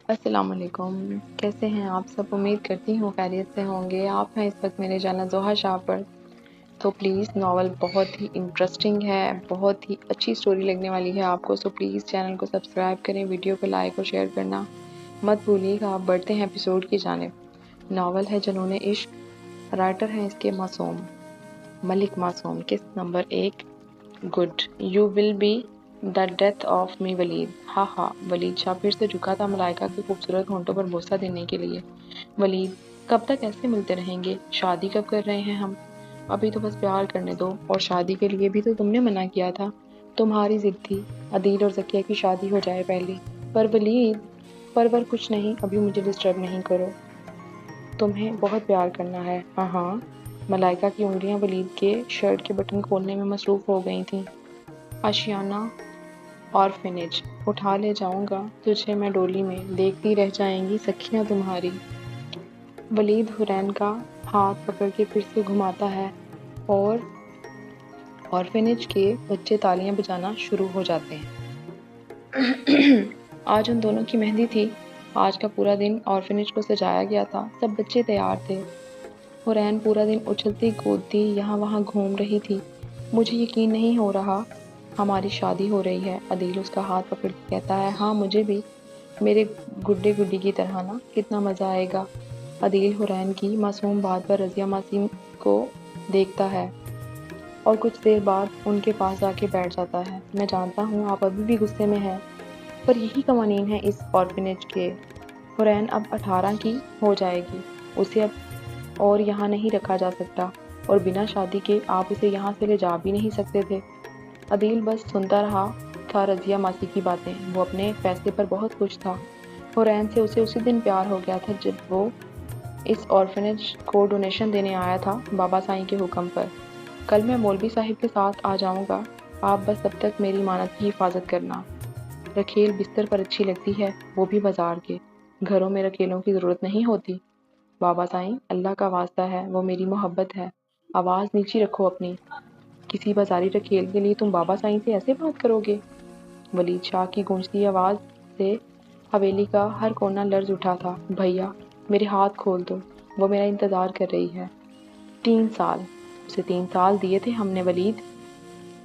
السلام علیکم، کیسے ہیں آپ سب؟ امید کرتی ہوں خیریت سے ہوں گے۔ آپ ہیں اس وقت میرے چینل زوہا شاہ پر۔ تو پلیز ناول بہت ہی انٹرسٹنگ ہے، بہت ہی اچھی سٹوری لگنے والی ہے آپ کو، سو پلیز چینل کو سبسکرائب کریں، ویڈیو کو لائک اور شیئر کرنا مت بھولیے گا۔ آپ بڑھتے ہیں ایپیسوڈ کی جانب۔ ناول ہے جنون عشق، رائٹر ہیں اس کے معصوم، ملک معصوم۔ قسط number 1، God you will be the death of me Walid. ہاں ہاں، ولید شاہ پھر سے جھکا تھا ملائکہ کے خوبصورت ہونٹوں پر بوسہ دینے کے لیے۔ ولید، کب تک ایسے ملتے رہیں گے؟ شادی کب کر رہے ہیں ہم؟ ابھی تو بس پیار کرنے دو، اور شادی کے لیے بھی تو تم نے منع کیا تھا، تمہاری ضد تھی عدیل اور ذکیہ کی شادی ہو جائے پہلے۔ پر ولید، پر کچھ نہیں، ابھی مجھے ڈسٹرب نہیں کرو، تمہیں بہت پیار کرنا ہے۔ ہاں ہاں۔ ملائکہ کی انگلیاں ولید کے شرٹ کے بٹن کھولنے میں مصروف ہو گئی تھیں۔ آشیانہ آرفنیج اٹھا لے جاؤں گا تجھے میں ڈولی میں، دیکھتی رہ جائیں گی سکھیاں تمہاری۔ ولید حرین کا ہاتھ پکڑ کے پھر سے گھماتا ہے اور آرفنیج کے بچے تالیاں بجانا شروع ہو جاتے ہیں۔ آج ان دونوں کی مہندی تھی۔ آج کا پورا دن آرفنیج کو سجایا گیا تھا، سب بچے تیار تھے۔ حرین پورا دن اچھلتی کودتی یہاں وہاں گھوم رہی تھی۔ مجھے یقین نہیں ہو رہا ہماری شادی ہو رہی ہے، عدیل اس کا ہاتھ پکڑ کے کہتا ہے۔ ہاں مجھے بھی، میرے گڈے گڈی کی طرح نا، کتنا مزہ آئے گا۔ عدیل حرین کی معصوم بات پر رضیہ ماسی کو دیکھتا ہے اور کچھ دیر بعد ان کے پاس جا کے بیٹھ جاتا ہے۔ میں جانتا ہوں آپ ابھی بھی غصے میں ہیں، پر یہی قوانین ہیں اس آرفنیج کے۔ حرین اب 18 کی ہو جائے گی، اسے اب اور یہاں نہیں رکھا جا سکتا، اور بنا شادی کے آپ اسے یہاں سے لے جا بھی نہیں سکتے تھے۔ عدیل بس سنتا رہا تھا رضیہ ماسی کی باتیں، وہ اپنے فیصلے پر بہت خوش تھا۔ حرین سے اسے اسی دن پیار ہو گیا تھا جب وہ اس آرفنیج کو ڈونیشن دینے آیا تھا بابا سائیں کے حکم پر۔ کل میں مولوی صاحب کے ساتھ آ جاؤں گا، آپ بس تب تک میری امانت کی حفاظت کرنا۔ رکھیل بستر پر اچھی لگتی ہے، وہ بھی بازار کے گھروں میں رکھیلوں کی ضرورت نہیں ہوتی۔ بابا سائیں، اللہ کا واسطہ ہے، وہ میری محبت ہے، آواز نیچی رکھو اپنی۔ کسی بازاری رکھیل کے لیے تم بابا سائیں سے ایسے بات کرو گے؟ ولید شاہ کی گونجتی آواز سے حویلی کا ہر کونا لرز اٹھا تھا۔ بھیا، میرے ہاتھ کھول دو، وہ میرا انتظار کر رہی ہے۔ 3 سال، اسے 3 سال دیے تھے ہم نے ولید۔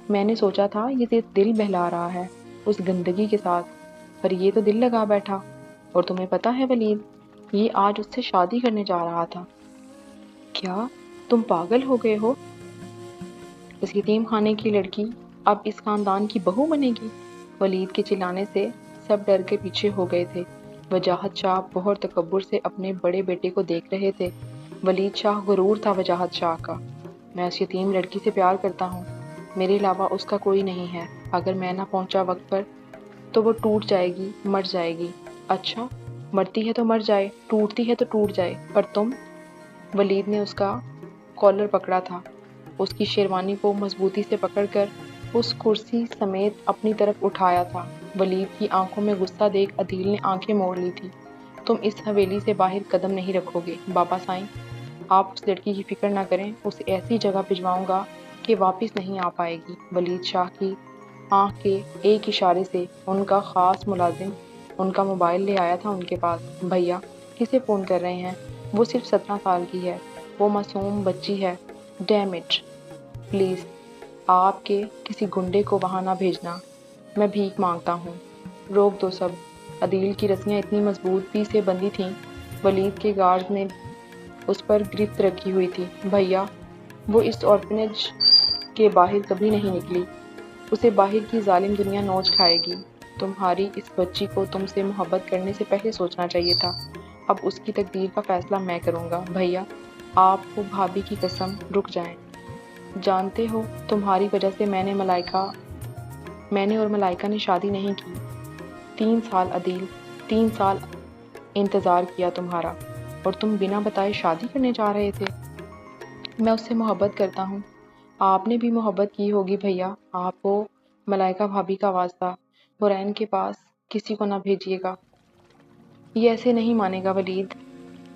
میں نے سوچا تھا یہ دل بہلا رہا ہے اس گندگی کے ساتھ، پر یہ تو دل لگا بیٹھا۔ اور تمہیں پتا ہے ولید، یہ آج اس سے شادی کرنے جا رہا تھا۔ کیا تم پاگل ہو گئے ہو؟ اس یتیم خانے کی لڑکی اب اس خاندان کی بہو بنے گی؟ ولید کے چلانے سے سب ڈر کے پیچھے ہو گئے تھے۔ وجاہت شاہ بہت تکبر سے اپنے بڑے بیٹے کو دیکھ رہے تھے۔ ولید شاہ غرور تھا وجاہت شاہ کا۔ میں اس یتیم لڑکی سے پیار کرتا ہوں، میرے علاوہ اس کا کوئی نہیں ہے۔ اگر میں نہ پہنچا وقت پر تو وہ ٹوٹ جائے گی، مر جائے گی۔ اچھا، مرتی ہے تو مر جائے، ٹوٹتی ہے تو ٹوٹ جائے، پر تم؟ ولید نے اس کا کالر پکڑا تھا، اس کی شیروانی کو مضبوطی سے پکڑ کر اس کرسی سمیت اپنی طرف اٹھایا تھا۔ ولید کی آنکھوں میں غصہ دیکھ عدیل نے آنکھیں موڑ لی تھی۔ تم اس حویلی سے باہر قدم نہیں رکھو گے بابا سائیں، آپ اس لڑکی کی فکر نہ کریں، اسے ایسی جگہ بھجواؤں گا کہ واپس نہیں آ پائے گی۔ ولید شاہ کی آنکھ کے ایک اشارے سے ان کا خاص ملازم ان کا موبائل لے آیا تھا ان کے پاس۔ بھیا، کسے فون کر رہے ہیں؟ وہ صرف 17 سال کی ہے، وہ معصوم بچی ہے۔ ڈیم اٹ، پلیز آپ کے کسی گنڈے کو وہاں نہ بھیجنا، میں بھیک مانگتا ہوں۔ روک دو سب۔ عدیل کی رسیاں اتنی مضبوطی سے بندھی تھیں، ولید کے گارڈز نے اس پر گرفت رکھی ہوئی تھی۔ بھیا، وہ اس آرفنیج کے باہر کبھی نہیں نکلی، اسے باہر کی ظالم دنیا نوچ کھائے گی۔ تمہاری اس بچی کو تم سے محبت کرنے سے پہلے سوچنا چاہیے تھا، اب اس کی تقدیر کا فیصلہ میں کروں گا۔ بھیا، آپ کو بھابھی کی قسم، رک جائیں۔ جانتے ہو تمہاری وجہ سے میں نے اور ملائکہ نے شادی نہیں کی۔ 3 سال عدیل، 3 سال انتظار کیا تمہارا، اور تم بنا بتائے شادی کرنے جا رہے تھے۔ میں اس سے محبت کرتا ہوں، آپ نے بھی محبت کی ہوگی بھیا۔ آپ کو ملائکہ بھابھی کا واسطہ، حرین کے پاس کسی کو نہ بھیجیے گا، یہ ایسے نہیں مانے گا ولید۔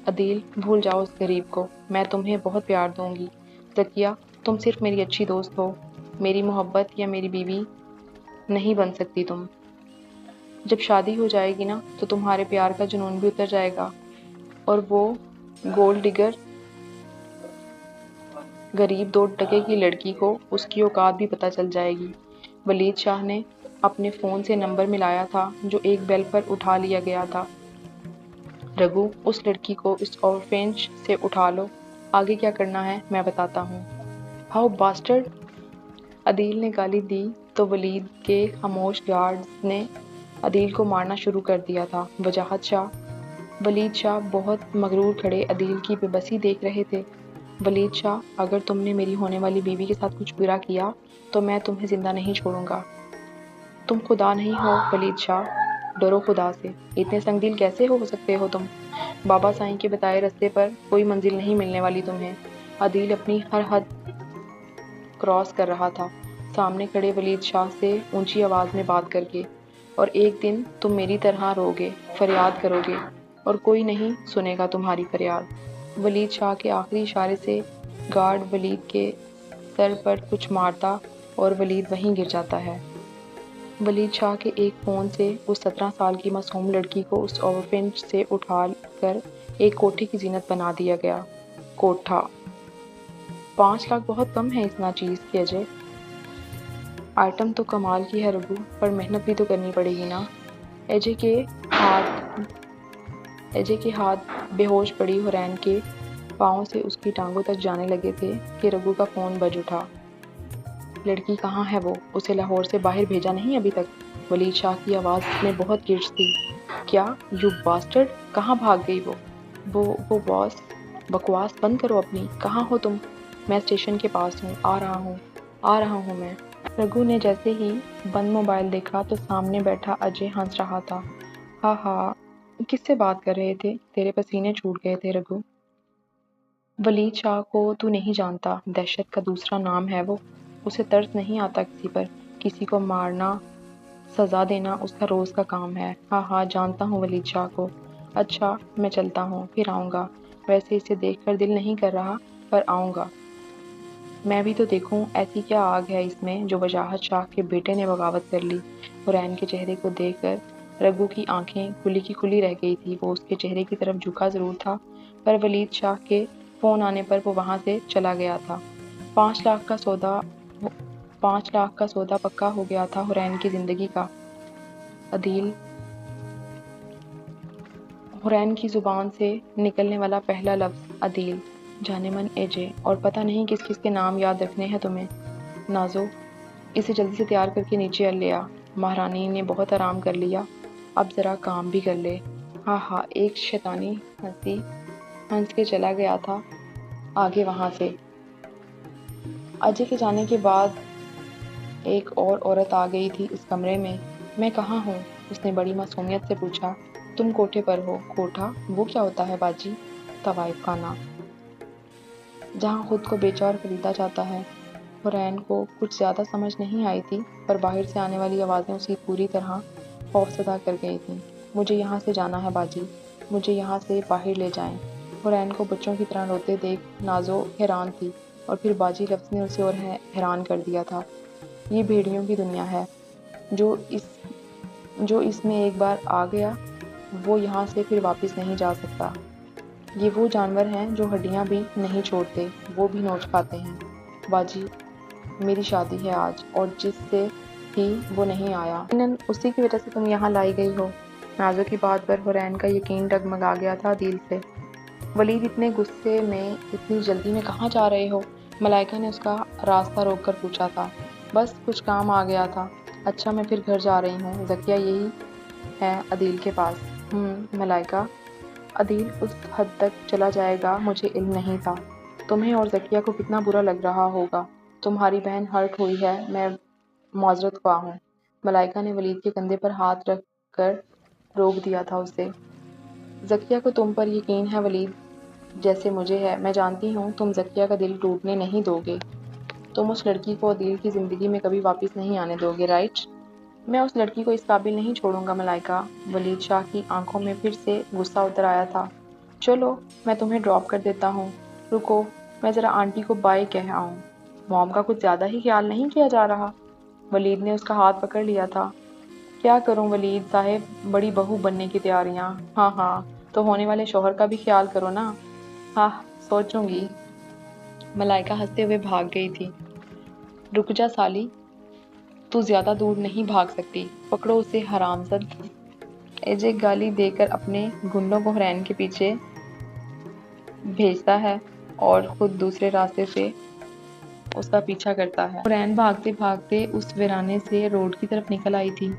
عدیل، بھول جاؤ اس غریب کو، میں تمہیں بہت پیار دوں گی۔ ذکیہ، تم صرف میری اچھی دوست ہو، میری محبت یا میری بیوی نہیں بن سکتی تم۔ جب شادی ہو جائے گی نا تو تمہارے پیار کا جنون بھی اتر جائے گا، اور وہ گولڈ ڈگر غریب 2 ٹکے کی لڑکی کو اس کی اوقات بھی پتہ چل جائے گی۔ ولید شاہ نے اپنے فون سے نمبر ملایا تھا جو ایک بیل پر اٹھا لیا گیا تھا۔ رگو، اس لڑکی کو اس اورفینج سے اٹھا لو، آگے کیا کرنا ہے میں بتاتا ہوں۔ How bastard! عدیل نے گالی دی تو ولید کے خاموش گارڈز نے عدیل کو مارنا شروع کر دیا تھا۔ وجاہت شاہ ولید شاہ بہت مغرور کھڑے عدیل کی بے بسی دیکھ رہے تھے۔ ولید شاہ، اگر تم نے میری ہونے والی بیوی کے ساتھ کچھ برا کیا تو میں تمہیں زندہ نہیں چھوڑوں گا۔ تم خدا نہیں ہو ولید شاہ، ڈرو خدا سے، اتنے سنگ دل کیسے ہو سکتے ہو تم؟ بابا سائیں کے بتائے رستے پر کوئی منزل نہیں ملنے والی تمہیں۔ عدیل اپنی ہر حد کراس کر رہا تھا سامنے کھڑے ولید شاہ سے اونچی آواز میں بات کر کے، اور ایک دن تم میری طرح روگے، فریاد کرو گے، اور کوئی نہیں سنے گا تمہاری فریاد۔ ولید شاہ کے آخری اشارے سے گارڈ ولید کے سر پر کچھ مارتا اور ولید وہیں گر جاتا ہے۔ ولید شاہ کے ایک فون سے اس 17 سال کی معصوم لڑکی کو اس اورفینج سے اٹھا کر ایک کوٹھے کی زینت بنا دیا گیا۔ کوٹھا! 5 لاکھ بہت کم ہے اس ناچیز کی اجے۔ آئٹم تو کمال کی ہے رگو، پر محنت بھی تو کرنی پڑے گی نا۔ اجے کے ہاتھ بے ہوش پڑی حورین کے پاؤں سے اس کی ٹانگوں تک جانے لگے تھے کہ رگو کا فون بج اٹھا۔ لڑکی کہاں ہے وہ؟ اسے لاہور سے باہر بھیجا نہیں ابھی تک؟ ولید شاہ کی آواز میں بہت گرج تھی۔ کیا؟ You bastard! کہاں بھاگ گئی وہ؟ وہ باس! بکواس بند کرو اپنی، کہاں ہو تم؟ میں اسٹیشن کے پاس ہوں، آ رہا ہوں میں۔ رگو نے جیسے ہی بند موبائل دیکھا تو سامنے بیٹھا اجے ہنس رہا تھا۔ ہاں ہاں، کس سے بات کر رہے تھے؟ تیرے پسینے چھوٹ گئے تھے رگو۔ ولید شاہ کو تو نہیں جانتا، دہشت کا دوسرا نام ہے وہ۔ اسے ترس نہیں آتا کسی پر، کسی کو مارنا، سزا دینا اس کا روز کا کام ہے۔ ہاں ہاں جانتا ہوں ولید شاہ کو۔ اچھا میں چلتا ہوں، پھر آؤں گا۔ ویسے اسے دیکھ کر دل نہیں کر رہا، پر آؤں گا۔ میں بھی تو دیکھوں ایسی کیا آگ ہے اس میں جو وجاہت شاہ کے بیٹے نے بغاوت کر لی۔ حورین کے چہرے کو دیکھ کر رگو کی آنکھیں کھلی کی کھلی رہ گئی تھی۔ وہ اس کے چہرے کی طرف جھکا ضرور تھا، پر ولید شاہ کے فون آنے پر وہ وہاں سے چلا گیا تھا۔ 5 لاکھ کا سودا پکا ہو گیا تھا حورین کی زندگی کا۔ عدیل! حورین کی زبان سے نکلنے والا پہلا لفظ عدیل، جانے من اجے، اور پتہ نہیں کس کس کے نام یاد رکھنے ہیں تمہیں۔ نازو، اسے جلدی سے تیار کر کے نیچے لے آ، مہارانی نے بہت آرام کر لیا، اب ذرا کام بھی کر لے۔ ہاں ہاں، ایک شیطانی ہنسی ہنس کے چلا گیا تھا آگے وہاں سے۔ اجے کے جانے کے بعد ایک اور عورت آ گئی تھی اس کمرے میں۔ میں کہاں ہوں؟ اس نے بڑی معصومیت سے پوچھا۔ تم کوٹھے پر ہو۔ کوٹھا؟ وہ کیا ہوتا ہے باجی؟ طوائف خانہ، جہاں خود کو بیچا اور خریدا جاتا ہے۔ حورین کو کچھ زیادہ سمجھ نہیں آئی تھی، پر باہر سے آنے والی آوازیں اسے پوری طرح خوفزدہ کر گئی تھیں۔ مجھے یہاں سے جانا ہے باجی، مجھے یہاں سے باہر لے جائیں۔ حورین کو بچوں کی طرح روتے دیکھ نازو حیران تھی، اور پھر باجی لفظ نے اسے اور حیران کر دیا تھا۔ یہ بھیڑیوں کی دنیا ہے، جو اس میں ایک بار آ گیا وہ یہاں سے پھر واپس نہیں جا سکتا۔ یہ وہ جانور ہیں جو ہڈیاں بھی نہیں چھوڑتے، وہ بھی نوچ کھاتے ہیں۔ باجی، میری شادی ہے آج، اور جس سے ہی وہ نہیں آیا، یقیناً اسی کی وجہ سے تم یہاں لائی گئی ہو۔ نازو کی بات پر حورین کا یقین ڈگمگا گیا تھا عدیل سے۔ ولید، اتنے غصے میں، اتنی جلدی میں کہاں جا رہے ہو؟ ملائکہ نے اس کا راستہ روک کر پوچھا تھا۔ بس کچھ کام آ گیا تھا۔ اچھا میں پھر گھر جا رہی ہوں، ذکیہ یہی ہے عدیل کے پاس۔ ملائکہ، عدیل اس حد تک چلا جائے گا مجھے علم نہیں تھا۔ تمہیں اور ذکیہ کو کتنا برا لگ رہا ہوگا۔ تمہاری بہن ہرٹ ہوئی ہے، میں معذرت خواہ ہوں۔ ملائکہ نے ولید کے کندھے پر ہاتھ رکھ کر روک دیا تھا اسے۔ ذکیہ کو تم پر یقین ہے ولید، جیسے مجھے ہے۔ میں جانتی ہوں تم ذکیہ کا دل ٹوٹنے نہیں دو گے۔ تم اس لڑکی کو عدیل کی زندگی میں کبھی واپس نہیں آنے دو گے، رائٹ؟ میں اس لڑکی کو اس قابل نہیں چھوڑوں گا ملائکہ۔ ولید شاہ کی آنکھوں میں پھر سے غصہ اتر آیا تھا۔ چلو میں تمہیں ڈراپ کر دیتا ہوں۔ رکو، میں ذرا آنٹی کو بائے کہہ آؤں۔ موم کا کچھ زیادہ ہی خیال نہیں کیا جا رہا؟ ولید نے اس کا ہاتھ پکڑ لیا تھا۔ کیا کروں ولید صاحب، بڑی بہو بننے کی تیاریاں۔ ہاں ہاں، تو ہونے والے شوہر کا بھی خیال کرو نا۔ ہاں سوچوں گی۔ ملائکہ ہنستے ہوئے بھاگ گئی تھی۔ رک جا سالی، تو زیادہ دور نہیں بھاگ سکتی، پکڑو اسے حرامزاد۔ ایجے گالی دے کر اپنے گنڈوں کو حرین کے پیچھے بھیجتا ہے اور خود دوسرے راستے سے اس کا پیچھا کرتا ہے۔ حرین بھاگتے بھاگتے اس ویرانے سے روڈ کی طرف نکل آئی تھی۔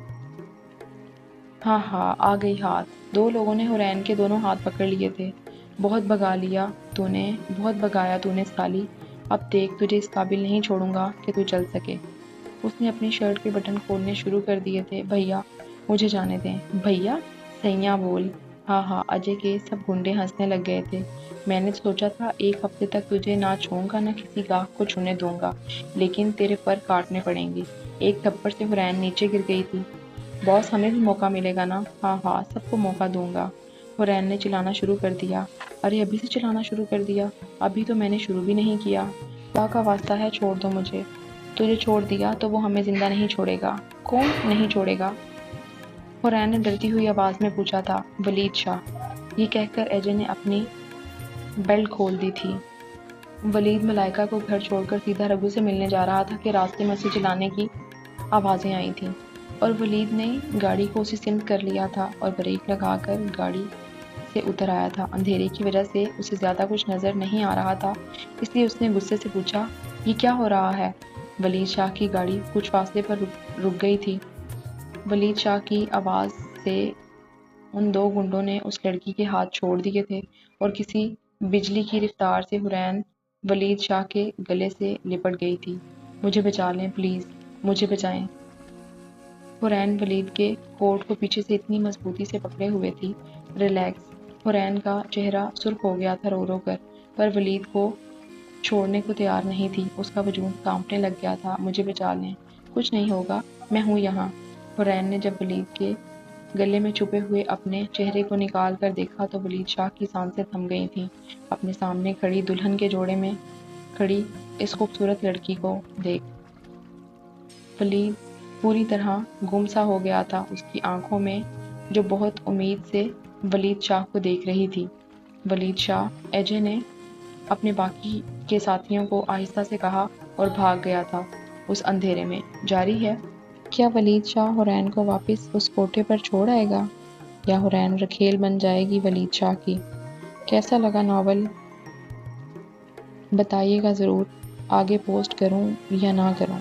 ہاں ہاں آ گئی ہاتھ۔ دو لوگوں نے حرین کے دونوں ہاتھ پکڑ لیے تھے۔ بہت بھگا لیا تو نے، بہت بھگایا تو نے سالی، اب دیکھ تجھے اس قابل نہیں چھوڑوں گا کہ تو چل سکے۔ اس نے اپنی شرٹ کے بٹن کھولنے شروع کر دیے تھے۔ بھیا مجھے جانے دیں۔ بھیا؟ سیاں بول۔ ہاں ہاں، اجے کے سب گنڈے ہنسنے لگ گئے تھے۔ میں نے سوچا تھا ایک ہفتے تک تجھے نہ چھوؤں گا نہ کسی گاہک کو چھونے دوں گا، لیکن تیرے پر کاٹنے پڑیں گے۔ ایک تھپڑ سے حرین نیچے گر گئی تھی۔ باس ہمیں بھی موقع ملے گا نا؟ ہاں ہاں سب کو موقع دوں گا۔ حرین نے چلانا شروع کر دیا۔ ارے ابھی سے چلانا شروع کر دیا؟ ابھی تو میں نے شروع بھی نہیں کیا۔ خدا کا واسطہ ہے چھوڑ دو مجھے۔ تجھے چھوڑ دیا تو وہ ہمیں زندہ نہیں چھوڑے گا۔ کون نہیں چھوڑے گا؟ حرین نے ڈرتی ہوئی آواز میں پوچھا تھا۔ ولید شاہ۔ یہ کہہ کر ایجے نے اپنی بیلٹ کھول دی تھی۔ ولید ملائکہ کو گھر چھوڑ کر سیدھا رگو سے ملنے جا رہا تھا کہ راستے میں اسے چلانے کی آوازیں آئی تھیں، اور ولید نے گاڑی کو اسی سمت کر لیا تھا اور بریک لگا کر گاڑی سے اتر آیا تھا۔ اندھیرے کی وجہ سے اسے زیادہ کچھ نظر نہیں آ رہا تھا، اس لیے اس نے غصے سے پوچھا، یہ کیا ہو رہا ہے؟ ولید شاہ کی گاڑی کچھ فاصلے پر رک گئی تھی۔ ولید شاہ کی آواز سے ان دو گنڈوں نے اس لڑکی کے ہاتھ چھوڑ دیے تھے اور کسی بجلی کی رفتار سے حرین ولید شاہ کے گلے سے لپٹ گئی تھی۔ مجھے بچا لیں پلیز، مجھے بچائیں۔ حرین ولید کے کوٹ کو پیچھے سے اتنی مضبوطی سے پکڑے ہوئے تھی۔ ریلیکس۔ حرین کا چہرہ سرخ ہو گیا تھا رو رو کر، پر ولید کو چھوڑنے کو تیار نہیں تھی۔ اس کا وجود کانپنے لگ گیا تھا۔ مجھے بچا لیں، کچھ نہیں ہوگا، میں ہوں یہاں۔ حرین نے جب ولید کے گلے میں چھپے ہوئے اپنے چہرے کو نکال کر دیکھا تو ولید شاہ کی سانسیں تھم گئی تھیں۔ اپنے سامنے کھڑی دلہن کے جوڑے میں کھڑی اس خوبصورت لڑکی کو دیکھ ولید پوری طرح گم سا ہو گیا تھا، اس کی آنکھوں میں جو بہت امید سے ولید شاہ کو دیکھ رہی تھی۔ ولید شاہ، ایجے نے اپنے باقی کے ساتھیوں کو آہستہ سے کہا اور بھاگ گیا تھا اس اندھیرے میں۔ جاری ہے؟ کیا ولید شاہ حرین کو واپس اس کوٹھے پر چھوڑ آئے گا، یا حرین رکھیل بن جائے گی ولید شاہ کی؟ کیسا لگا ناول؟ بتائیے گا ضرور۔ آگے پوسٹ کروں یا نہ کروں؟